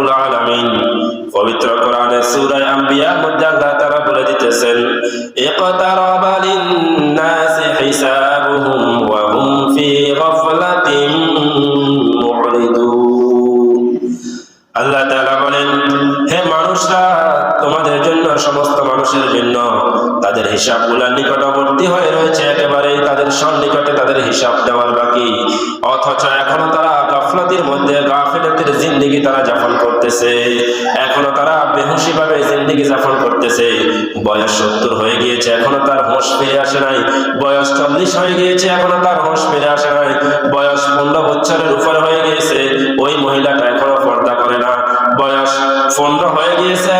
রব্বুল আলামিন পবিত্র কোরআনের সূরা আম্বিয়ার মধ্যে আল্লাহ তাআলা বলে দিতেছেন, ইকতারাবা লিন-নাসি হিসাবুহুম ওয়া হুম ফি গাফলাতিন মু'রিদুন। আল্লাহ তাআলা বলেন, হে মানুষরা, তোমাদের জন্য, সমস্ত মানুষের জন্য তাদের হিসাবগুলো নিকটবর্তী হয়ে রয়েছে, একেবারে তাদের সন্নিকটে তাদের হিসাব দেওয়ার বাকি। অথচ এখনো তারা গাফলাতের মধ্যে, গাফিলাতের জিন্দেগি তারা যাপন করতেছে, এখনো তারা বেহুশি ভাবে জিন্দেগি যাপন করতেছে। বয়স 70 হয়ে গিয়েছে, এখনো তার হোশ ফিরে আসে নাই। বয়স 40 হয়ে গিয়েছে, এখনো তার হোশ ফিরে আসে নাই। বয়স 15 বছরের উপরে হয়ে গিয়েছে, ওই মহিলাটা এখনো পর্দা করে না। বয়স 15 হয়ে গিয়েছে,